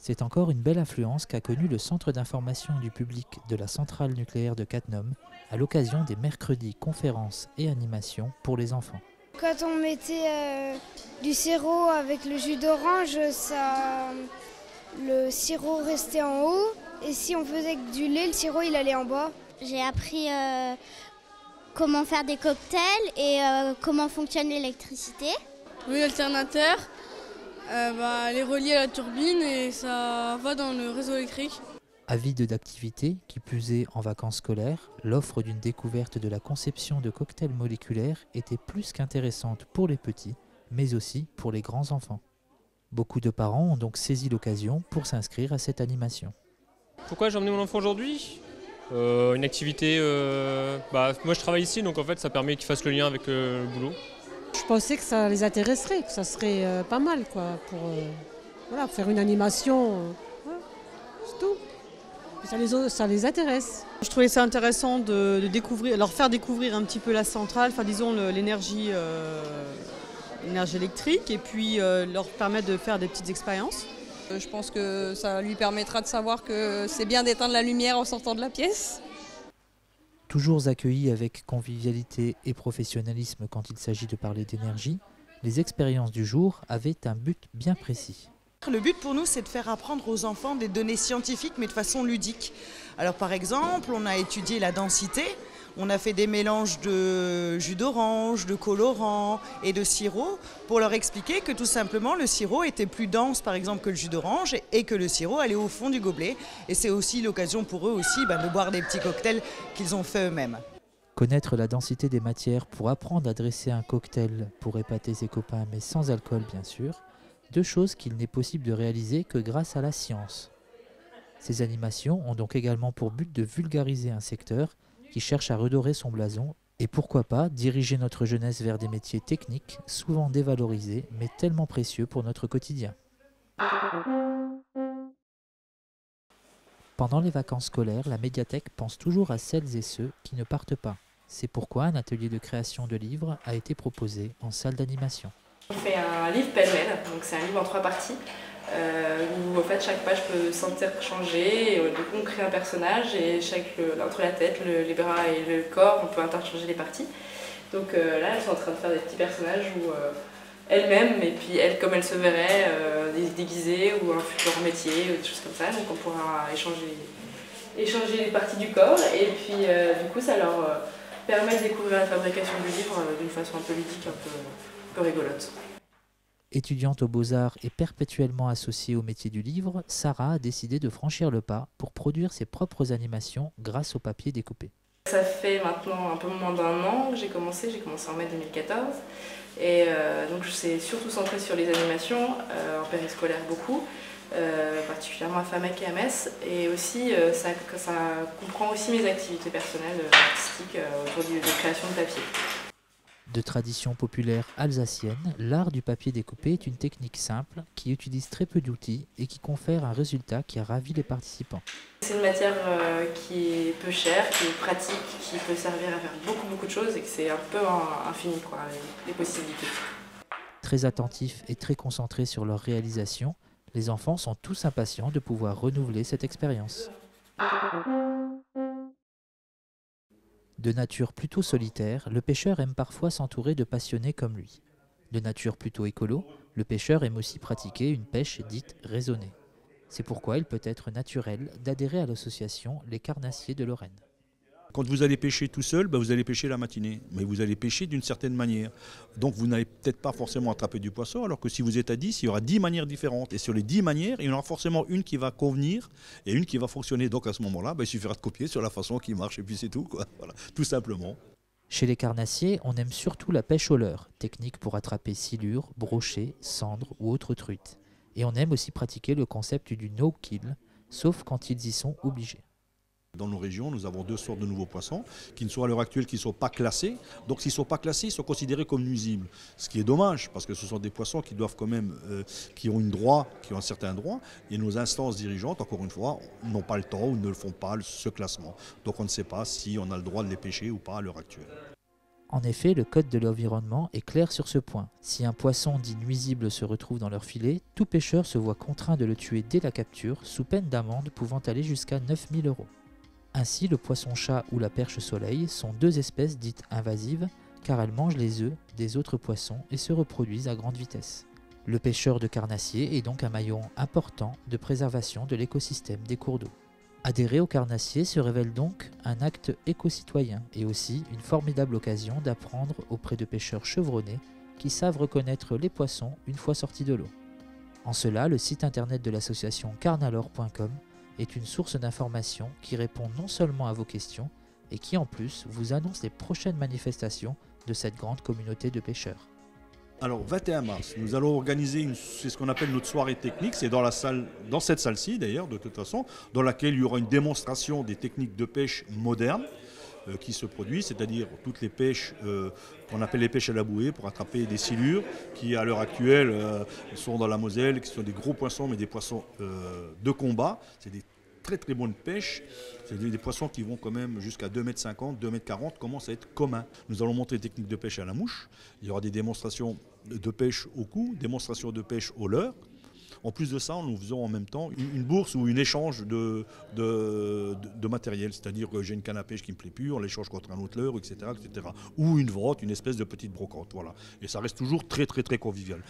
C'est encore une belle influence qu'a connue le Centre d'information du public de la centrale nucléaire de Cattenom à l'occasion des mercredis conférences et animations pour les enfants. Quand on mettait du sirop avec le jus d'orange, le sirop restait en haut. Et si on faisait du lait, le sirop il allait en bas. J'ai appris comment faire des cocktails et comment fonctionne l'électricité. Oui, l'alternateur. Elle est reliée à la turbine et ça va dans le réseau électrique. Avide d'activité, qui plus est en vacances scolaires, l'offre d'une découverte de la conception de cocktails moléculaires était plus qu'intéressante pour les petits, mais aussi pour les grands enfants. Beaucoup de parents ont donc saisi l'occasion pour s'inscrire à cette animation. Pourquoi j'ai emmené mon enfant aujourd'hui ? Une activité, moi je travaille ici, donc en fait ça permet qu'ils fassent le lien avec le boulot. Je pensais que ça les intéresserait, que ça serait pas mal quoi, pour faire une animation, c'est tout. Ça les intéresse. Je trouvais ça intéressant de découvrir, leur faire découvrir un petit peu la centrale, l'énergie électrique, et puis leur permettre de faire des petites expériences. Je pense que ça lui permettra de savoir que c'est bien d'éteindre la lumière en sortant de la pièce. Toujours accueillis avec convivialité et professionnalisme quand il s'agit de parler d'énergie, les expériences du jour avaient un but bien précis. Le but pour nous, c'est de faire apprendre aux enfants des données scientifiques, mais de façon ludique. Alors par exemple, on a étudié la densité, on a fait des mélanges de jus d'orange, de colorants et de sirop pour leur expliquer que tout simplement le sirop était plus dense par exemple que le jus d'orange et que le sirop allait au fond du gobelet. Et c'est aussi l'occasion pour eux aussi de boire des petits cocktails qu'ils ont fait eux-mêmes. Connaître la densité des matières pour apprendre à dresser un cocktail pour épater ses copains, mais sans alcool bien sûr, deux choses qu'il n'est possible de réaliser que grâce à la science. Ces animations ont donc également pour but de vulgariser un secteur qui cherche à redorer son blason et pourquoi pas diriger notre jeunesse vers des métiers techniques, souvent dévalorisés, mais tellement précieux pour notre quotidien. Pendant les vacances scolaires, la médiathèque pense toujours à celles et ceux qui ne partent pas. C'est pourquoi un atelier de création de livres a été proposé en salle d'animation. On fait un livre pêle-mêle, donc c'est un livre en 3 parties, où en fait chaque page peut s'interchanger, et du coup on crée un personnage et entre la tête, les bras et le corps, on peut interchanger les parties. Donc là elles sont en train de faire des petits personnages où elles-mêmes, et puis elles comme elles se verraient, déguisées ou un futur métier, ou des choses comme ça, donc on pourra échanger les parties du corps et puis du coup ça leur permet de découvrir la fabrication du livre d'une façon un peu ludique, un peu rigolote. Étudiante aux Beaux-Arts et perpétuellement associée au métier du livre, Sarah a décidé de franchir le pas pour produire ses propres animations grâce au papier découpé. Ça fait maintenant un peu moins d'1 an que j'ai commencé en mai 2014 et donc c'est surtout centré sur les animations, en périscolaire beaucoup, particulièrement à Famec et à Metz, et aussi ça comprend aussi mes activités personnelles artistiques autour de création de papier. De tradition populaire alsacienne, l'art du papier découpé est une technique simple qui utilise très peu d'outils et qui confère un résultat qui a ravi les participants. C'est une matière qui est peu chère, qui est pratique, qui peut servir à faire beaucoup de choses et que c'est un peu infini les possibilités. Très attentifs et très concentrés sur leur réalisation, les enfants sont tous impatients de pouvoir renouveler cette expérience. De nature plutôt solitaire, le pêcheur aime parfois s'entourer de passionnés comme lui. De nature plutôt écolo, le pêcheur aime aussi pratiquer une pêche dite raisonnée. C'est pourquoi il peut être naturel d'adhérer à l'association Les Carnassiers de Lorraine. Quand vous allez pêcher tout seul, vous allez pêcher la matinée, mais vous allez pêcher d'une certaine manière. Donc vous n'allez peut-être pas forcément attraper du poisson, alors que si vous êtes à 10, il y aura 10 manières différentes. Et sur les 10 manières, il y en aura forcément une qui va convenir et une qui va fonctionner. Donc à ce moment-là, il suffira de copier sur la façon qui marche et puis c'est tout, quoi. Voilà, tout simplement. Chez les carnassiers, on aime surtout la pêche au leurre, technique pour attraper silures, brochets, cendres ou autres truites. Et on aime aussi pratiquer le concept du no-kill, sauf quand ils y sont obligés. Dans nos régions, nous avons 2 sortes de nouveaux poissons qui ne sont à l'heure actuelle qui ne sont pas classés. Donc s'ils ne sont pas classés, ils sont considérés comme nuisibles. Ce qui est dommage parce que ce sont des poissons qui doivent quand même, qui ont un certain droit. Et nos instances dirigeantes, encore une fois, n'ont pas le temps ou ne le font pas, ce classement. Donc on ne sait pas si on a le droit de les pêcher ou pas à l'heure actuelle. En effet, le code de l'environnement est clair sur ce point. Si un poisson dit nuisible se retrouve dans leur filet, tout pêcheur se voit contraint de le tuer dès la capture, sous peine d'amende pouvant aller jusqu'à 9 000 €. Ainsi, le poisson-chat ou la perche-soleil sont 2 espèces dites invasives, car elles mangent les œufs des autres poissons et se reproduisent à grande vitesse. Le pêcheur de carnassiers est donc un maillon important de préservation de l'écosystème des cours d'eau. Adhérer au carnassier se révèle donc un acte éco-citoyen et aussi une formidable occasion d'apprendre auprès de pêcheurs chevronnés qui savent reconnaître les poissons une fois sortis de l'eau. En cela, le site internet de l'association carnalore.com est une source d'information qui répond non seulement à vos questions et qui en plus vous annonce les prochaines manifestations de cette grande communauté de pêcheurs. Alors, 21 mars, nous allons organiser c'est ce qu'on appelle notre soirée technique. C'est dans cette salle-ci d'ailleurs, de toute façon, dans laquelle il y aura une démonstration des techniques de pêche modernes qui se produisent, c'est-à-dire toutes les pêches qu'on appelle les pêches à la bouée pour attraper des silures qui, à l'heure actuelle, sont dans la Moselle, qui sont des gros poissons, mais des poissons de combat. C'est des très bonne pêche. C'est des poissons qui vont quand même jusqu'à 2,50 m, 2,40 m, commencent à être communs. Nous allons montrer des techniques de pêche à la mouche. Il y aura des démonstrations de pêche au cou, démonstrations de pêche au leurre. En plus de ça, nous faisons en même temps une bourse ou un échange de matériel. C'est-à-dire que j'ai une canne à pêche qui me plaît plus, on l'échange contre un autre leurre, etc., etc. Ou une vrotte, une espèce de petite brocante. Voilà. Et ça reste toujours très convivial.